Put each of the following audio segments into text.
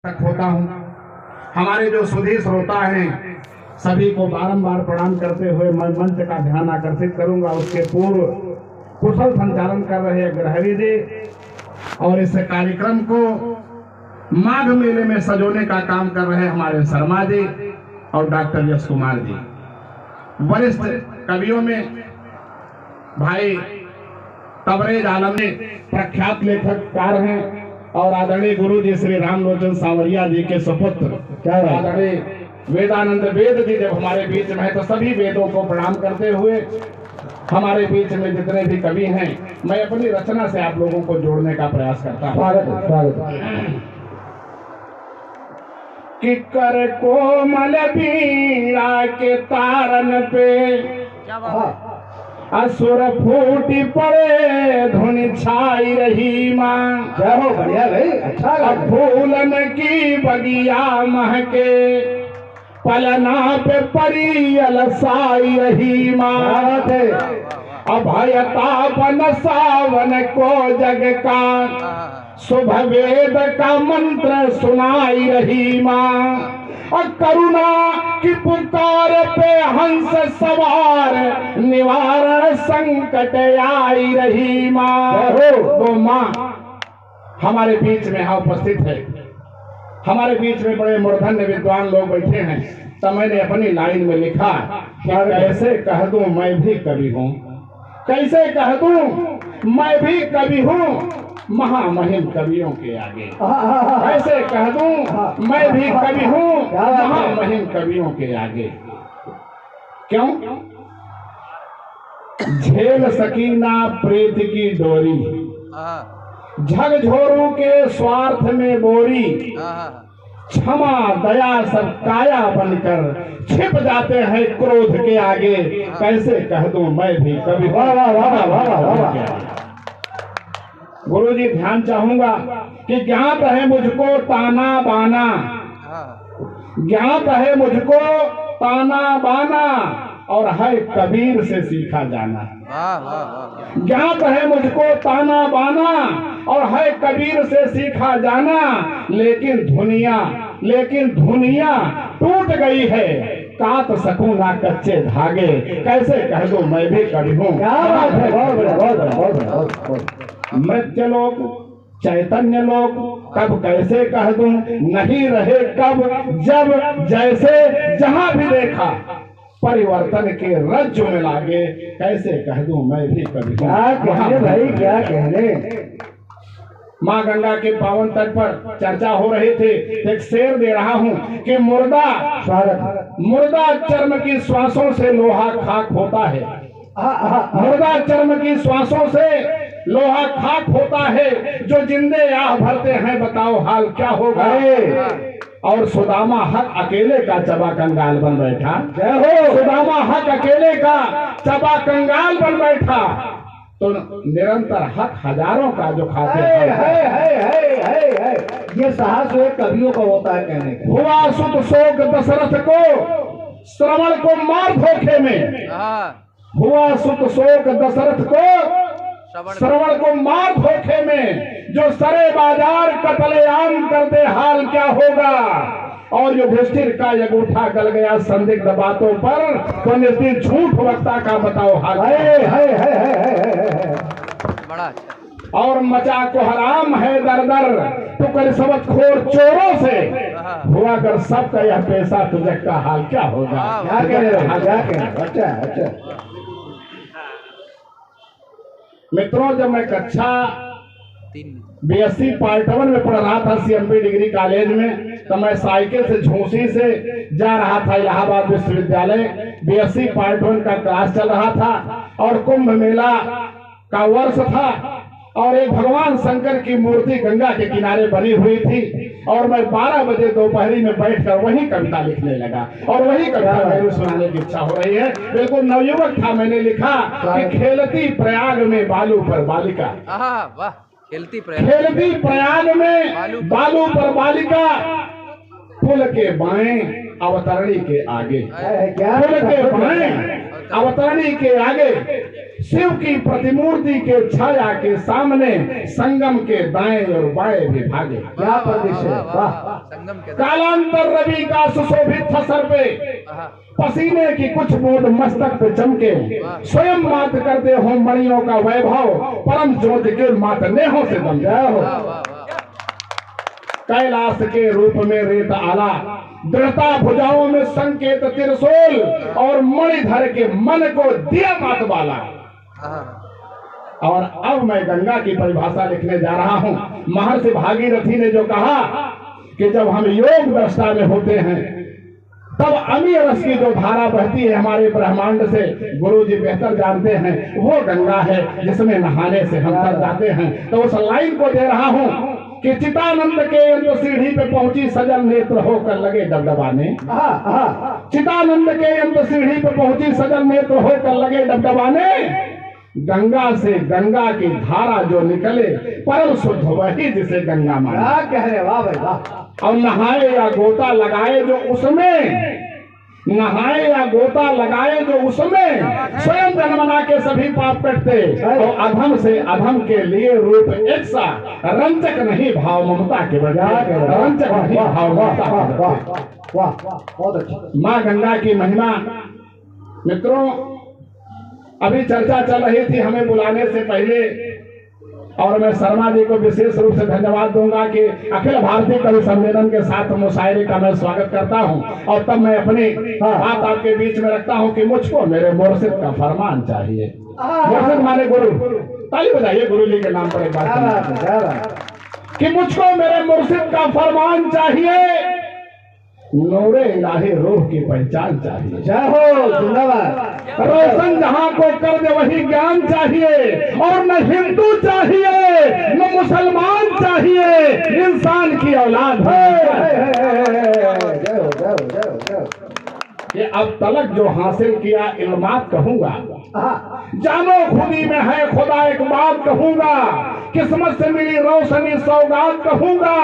होता हूँ। हमारे जो सुधी श्रोता हैं सभी को बारंबार प्रणाम करते हुए मैं मंच का ध्यान आकर्षित करूंगा। उसके पूर्व कुशल संचालन कर रहे ग्रहवी जी और इस कार्यक्रम को माघ मेले में सजोने का काम कर रहे हमारे शर्मा जी और डॉक्टर यश कुमार जी। वरिष्ठ कवियों में भाई तबरेज आलम जी प्रख्यात लेखककार हैं और आदरणीय गुरु जी श्री रामलोचन सांवरिया जी के सुपुत्र आदरणीय वेदानंद वेद जी जब हमारे बीच में है तो सभी वेदों को प्रणाम करते हुए हमारे बीच में जितने भी कवि हैं मैं अपनी रचना से आप लोगों को जोड़ने का प्रयास करता हूँ। कि कर कोमल बीड़ा के तारन पे असुर फूटी पड़े धुन छाई रही माँ। हो बढ़िया भाई, अच्छा फूलन की बगिया महके पलना पे परी अलसाई रही माँ। अभयता बन सावन को जग का शुभ वेद का मंत्र सुनाई रही माँ। और करुणा की पुकार पे हंस सवार निवारण संकट आई रही माँ। वो माँ हमारे बीच में यहाँ उपस्थित है। हमारे बीच में बड़े मूर्धन्य विद्वान लोग बैठे हैं। तो मैंने अपनी लाइन में लिखा कि कैसे कह दूं मैं भी कवि हूँ, कैसे कह दूं मैं भी कवि हूँ महामहिम कवियों के आगे। कैसे कह दूं मैं भी कवि हूँ महामहिम कवियों के आगे। क्यों? झेल सकी ना प्रीत की डोरी, झकझोरों के स्वार्थ में बोरी, क्षमा दया सब काया बनकर छिप जाते हैं क्रोध के आगे। कैसे कह दूं मैं भी कवि। गुरु जी ध्यान चाहूंगा कि ज्ञात है मुझको ताना बाना, ज्ञात है मुझको ताना बाना और है कबीर से सीखा जाना। ज्ञात है मुझको ताना बाना और है कबीर से सीखा जाना। लेकिन धुनिया टूट गई है, काट सकूं ना कच्चे धागे। कैसे कह दूं मैं भी कवि हूँ। क्या बात है, बहुत बढ़िया। मृत्य लोक चैतन्य लोक कब कैसे कह दूं नहीं रहे कब, जब जैसे जहां भी देखा परिवर्तन के रज्जु में लागे। कैसे कह दूं मैं भी कवि। क्या कहने भाई, क्या कहने। माँ गंगा के पावन तट पर चर्चा हो रही थी। एक शेर दे रहा हूँ कि मुर्दा चर्म की श्वासों से लोहा खाक होता है। मुर्दा चर्म की श्वासों से लोहा खाक होता है, जो जिंदे आह भरते हैं बताओ हाल क्या होगा। और सुदामा हक अकेले का चबा कंगाल बन बैठा। जय हो। सुदामा हक अकेले का चबा कंगाल बन बैठा तो निरंतर हक हजारों का जो खाते हैं। ये साहस हुए कवियों का होता है कहने का। हुआ सुत शोक दशरथ को श्रवण को मार धोखे में। हुआ सुत शोक दशरथ को श्रवण को मार धोखे में, जो सरे बाजार कत्लेआम कर दे हाल क्या होगा। और युधिष्ठिर का अंगूठा गल गया संदिग्ध बातों पर तो निर्दिष्ट झूठ वक्ता का बताओ हाल। बड़ा अच्छा। और मचा को हराम है दर दर तो कर सबक खोर चोरों से। हुआ कर सबका यह पैसा तुझे का हाल क्या होगा। क्या कह रहे। अच्छा। मित्रों, जब मैं कक्षा BSc पार्ट 1 में पढ़ रहा था CMB डिग्री कॉलेज में, तो मैं साइकिल से झूसी से जा रहा था इलाहाबाद विश्वविद्यालय। BSc पार्ट 1 का क्लास चल रहा था और कुंभ मेला का वर्ष था और एक भगवान शंकर की मूर्ति गंगा के किनारे बनी हुई थी। और मैं 12 बजे दोपहरी में बैठकर वही कविता लिखने लगा और वही कविता मेरे सुनाने की इच्छा हो रही है। बिल्कुल नवयुवक था। मैंने लिखा कि खेलती प्रयाग में बालू पर बालिका। वाह, खेलती प्रयाग में बालू पर बालिका, पुल के बाएं अवतरणी के आगे। पुल के बाएं अवतरणी के आगे शिव की प्रतिमूर्ति के छाया के सामने संगम के दाएं और बाएं भी भागे। क्या प्रदीप है, वाह। संगम के कालांतर रवि का सुशोभित था सर पे, पसीने की कुछ बूंद मस्तक पे चमके, स्वयं मात करते हो मणियों का वैभव, परम ज्योति के मात नेहों से दम जाए हो। कैलाश के रूप में रेत आला, दृढ़ता भुजाओं में संकेत त्रिशूल, और मणिधर के मन को दिया मात वाला। और अब मैं गंगा की परिभाषा लिखने जा रहा हूं। महर्षि भागीरथी ने जो कहा कि जब हम योग दशा में होते हैं तब अमीय रस की जो धारा बहती है हमारे ब्रह्मांड से, गुरु जी बेहतर जानते हैं, वो गंगा है जिसमें नहाने से हम तर जाते हैं। तो उस लाइन को दे रहा हूं कि चितानंद के अंत सीढ़ी पे पहुंची सजल नेत्र होकर लगे डबडबाने। चितानंद के अंत सीढ़ी पे पहुंची सजल नेत्र होकर लगे डबडबाने। गंगा से गंगा की धारा जो निकले परम शुद्ध वही जिसे गंगा माने। क्या कह रहे, वाह भाई वाह। और नहाए या गोता लगाए जो उसमें, नहाए या गोता लगाए जो उसमें, स्वयं जन्मना के सभी पाप कटते। तो अधम से अधम के लिए रूप एक सा, रंजक नहीं भाव ममता के बजाय, रंजक नहीं भाव ममता के बजाय। वाह बहुत अच्छा। माँ गंगा की महिमा। मित्रों, अभी चर्चा चल रही थी हमें बुलाने से पहले, और मैं शर्मा जी को विशेष रूप से धन्यवाद दूंगा कि अखिल भारतीय कवि सम्मेलन के साथ मुशायरे का मैं स्वागत करता हूं। और तब मैं अपनी बात आपके बीच में रखता हूं कि मुझको मेरे मुर्शिद का फरमान चाहिए। मुर्शिद माने गुरु। ताली बजाइए गुरु जी के नाम पर एक बार कि मुझको मेरे मुर्शिद का फरमान चाहिए, नूरे इलाही रूह की पहचान चाहिए। जय हो, जिंदाबाद। रोशन जहां को कर दे वही ज्ञान चाहिए, और न हिंदू चाहिए न मुसलमान चाहिए, इंसान की औलाद है। ये अब तलक जो हासिल किया इल्मात कहूंगा, जानो खुदी में है खुदा एक बात कहूंगा, किस्मत से मिली रोशनी सौगात कहूंगा,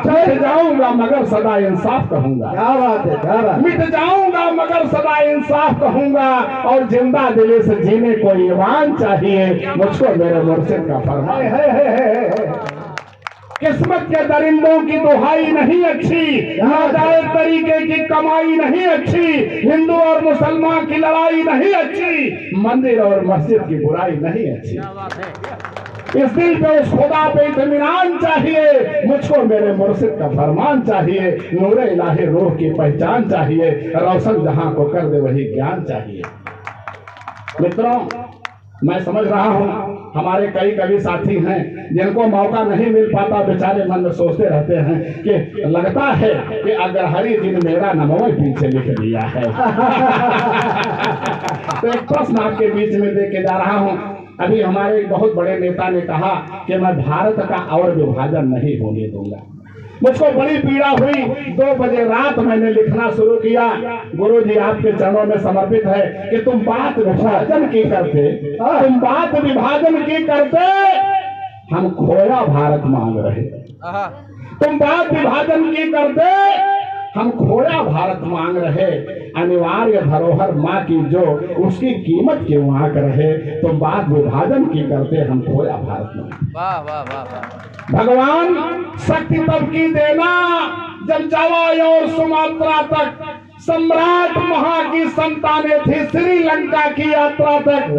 मिट जाऊंगा मगर सदा इंसाफ कहूंगा। क्या बात है, क्या बात। मिट जाऊंगा मगर सदा इंसाफ कहूंगा, और जिंदा दिली से जीने को ईमान चाहिए, मुझको मेरे मुर्शिद का फरमान। किस्मत के दरिंदों की दुहाई नहीं अच्छी, नाजायज तरीके की कमाई नहीं अच्छी, हिंदू और मुसलमान की लड़ाई नहीं अच्छी, मंदिर और मस्जिद की बुराई नहीं अच्छी। इस दिल पे उस खुदा पे इत्मीनान चाहिए, मुझको मेरे मुर्शिद का फरमान चाहिए, नूरे इलाही रूह की पहचान चाहिए, रोशन जहां को कर दे वही ज्ञान चाहिए। मित्रों, मैं समझ रहा हूं हमारे कई कवि साथी हैं जिनको मौका नहीं मिल पाता, बेचारे मन में सोचते रहते हैं कि लगता है कि अगर हरि जी ने मेरा नमो पीछे लिख दिया है। तो एक प्रश्न आपके बीच में दे के जा रहा हूं। अभी हमारे एक बहुत बड़े नेता ने कहा कि मैं भारत का और विभाजन नहीं होने दूंगा। मुझको बड़ी पीड़ा हुई। 2 बजे रात मैंने लिखना शुरू किया। गुरु जी आपके चरणों में समर्पित है कि तुम बात विभाजन की करते, तुम बात विभाजन की करते, हम खोया भारत मांग रहे। तुम बात विभाजन की करते, हम खोया भारत मांग रहे। अनिवार्य धरोहर माँ की जो, उसकी कीमत क्यों आंक रहे। तुम बात विभाजन की करते, हम खोया भारत मांग। वाह वाह वाह वाह। भगवान शक्ति तब की देना जब जवाई और सुमात्रा तक सम्राट महा की संतानें थी, श्रीलंका की यात्रा तक।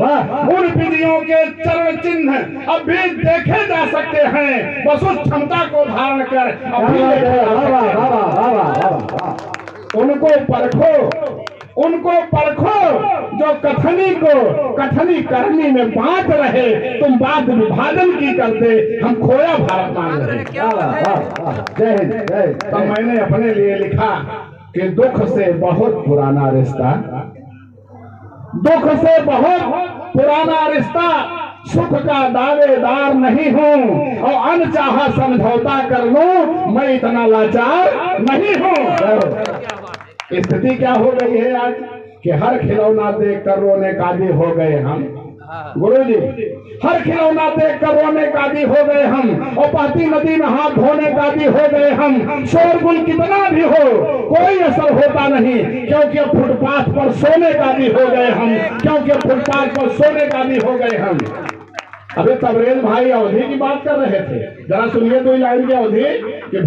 उन विजयों के चरण चिन्ह अब भी देखे जा सकते हैं, बस उस क्षमता को धारण कर अभी उनको परखो, उनको परखो जो कथनी करनी में बांट रहे। तुम बात विभाजन की करते, हम खोया भारत मांग रहे। जय हिंद, जय। तो मैंने अपने लिए लिखा कि दुख से बहुत पुराना रिश्ता, दुख से बहुत पुराना रिश्ता, सुख का दावेदार नहीं हूँ, और अनचाहा समझौता कर लूं, मैं इतना लाचार नहीं हूँ। स्थिति क्या हो गई है आज कि हर खिलौना देख कर रोने काबिल हो गए हम। गुरु जी हर खिलौना देख कर रोने का भी हो गए हम, और बहती नदी में हाथ धोने का भी हो गए हम। शोरगुल कितना भी हो कोई असर होता नहीं, क्योंकि फुटपाथ पर सोने का भी हो गए हम, क्योंकि फुटपाथ पर सोने का भी हो गए हम। अबे तबरेज भाई अवधि की बात कर रहे थे, जरा सुनिए दो लाइन की अवधि कि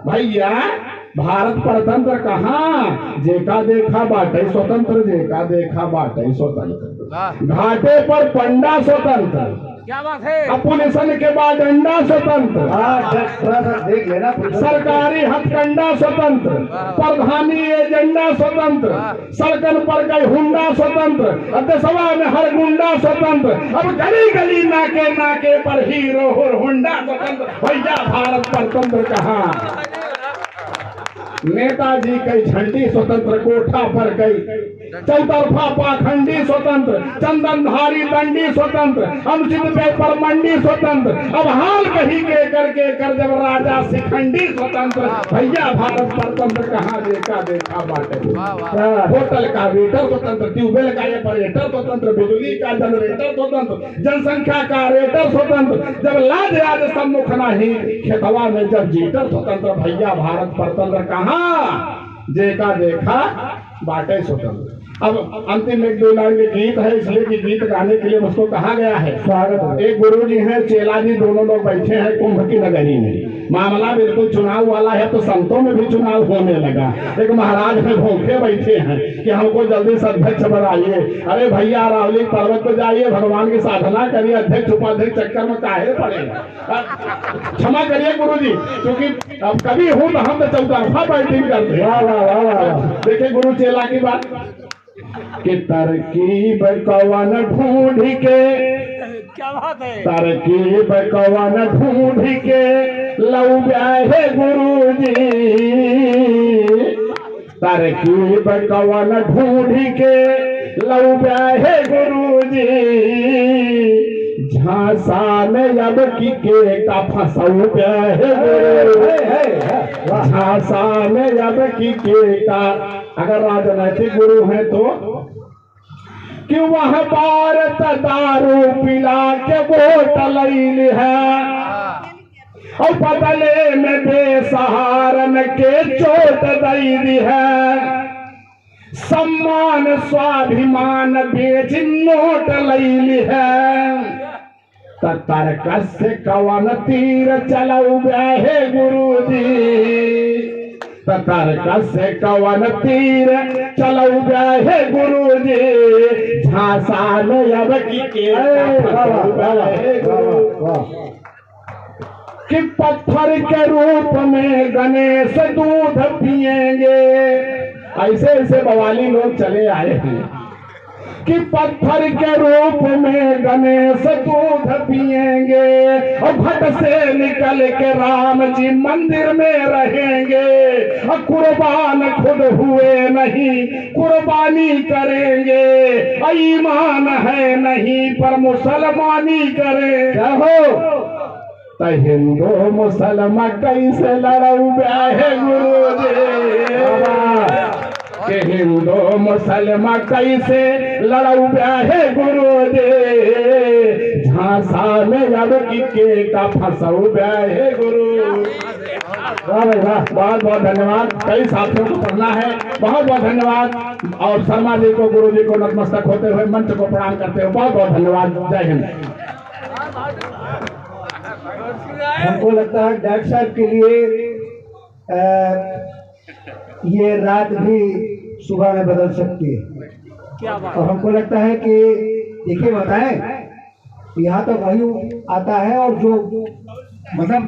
भैया भारत परतंत्र कहाँ, जेका देखा बाटे स्वतंत्र, जेका देखा बाटे स्वतंत्र, घाटे पर पंडा स्वतंत्र, क्या बात है। अपोजिशन के बाद अंडा स्वतंत्र, थोड़ा सा देख लेना, सरकारी हथकंडा स्वतंत्र, प्रधानी एजेंडा स्वतंत्र, सड़कन पर कई हुंडा स्वतंत्र, सभा में हर गुंडा स्वतंत्र, अब गली गली नाके नाके पर हीरो और हुंडा स्वतंत्र। भैया भारत परतंत्र कहाँ, नेताजी कई झंडी स्वतंत्र, कोठा पर कई चौतरफा पाखंडी स्वतंत्र, चंदनधारी दंडी स्वतंत्र, अनुचित पेपर मंडी स्वतंत्र, अब हाल कहीं के करके कर जब राजा शिखंडी स्वतंत्र। भैया भारत परतंत्र कहाँ, देखा देखा बाटे। होटल का वेटर स्वतंत्र, ट्यूबवेल का ऑपरेटर स्वतंत्र, बिजली का जनरेटर स्वतंत्र, जनसंख्या का रेटर स्वतंत्र, जब लाज आज सम्मुख नहीं, खेतवा में जब जीटर स्वतंत्र। भैया भारत परतंत्र कहाँ, जेका देखा बाटे स्वतंत्र। अब अंतिम एक दो लाइन में गीत है, इसलिए कि गीत गाने के लिए मुझको कहा गया है। स्वागत। एक गुरु जी हैं, चेला जी, दोनों लोग बैठे हैं कुंभ की नगरी में। मामला बिल्कुल चुनाव वाला है, तो संतों में भी चुनाव होने लगा। एक महाराज में भूखे बैठे हैं कि हमको जल्दी से अध्यक्ष बनाइए। अरे भैया रावली पर्वत पर जाइए, भगवान की साधना करिए, अध्यक्ष उपाध्यक्ष चक्कर में काहे पड़ेगा। क्षमा करिए गुरु जी, क्योंकि अब कभी हूँ तो हम तो चौतरफा बैटिंग करते हैं। देखिए गुरु चेला की बात कि तरकीब कवन ढूंढ के, क्या बात है। तरकीब कवन ढूंढ के लऊ ब्याहे गुरु जी, तरकीब कवन ढूंढ के लऊ ब्याहे गुरु जी, झांसा में अब की के का फंसऊ ब्याहे गुरु, झांसा में अब की के का। अगर राजनैतिक गुरु है तो कि वह भारत दारू पिला के वोट लैल है, और बदले में बेसहारन के चोट दी है, सम्मान स्वाभिमान बेच नोट लैल है। तर्कस से कवन तीर चलऊ ब्याहे गुरु जी, तर्कस से कवन तीर चलऊ ब्याहे गुरु जी, झांसा में अब की कि पत्थर के रूप में गणेश दूध पिएंगे। ऐसे ऐसे बवाली लोग चले आए हैं कि पत्थर के रूप में गणेश दूध पिएंगे, और भट से निकल के राम जी मंदिर में रहेंगे, और कुर्बान खुद हुए नहीं कुर्बानी करेंगे, ईमान है नहीं पर मुसलमानी करें हो। तो हिंदू मुसलमान कैसे लड़ऊ ब्याहे गुरु जी, के हिंदू मुसलमान कैसे लड़ऊ ब्याहे गुरु जी, झांसा में अब की के का फंसऊ ब्याहे गुरु। बहुत बहुत धन्यवाद, कई साथियों को पढ़ना है, बहुत बहुत धन्यवाद। और शर्मा जी को, गुरु जी को नतमस्तक होते हुए मंच को प्रणाम करते हुए बहुत बहुत धन्यवाद। जय हिंद। हमको लगता है डॉक्टर साहब के लिए ये रात भी सुबह में बदल सकती है। क्या बात। और हमको लगता है कि देखिए बताएं, यहाँ तक वही आता है, और जो मतलब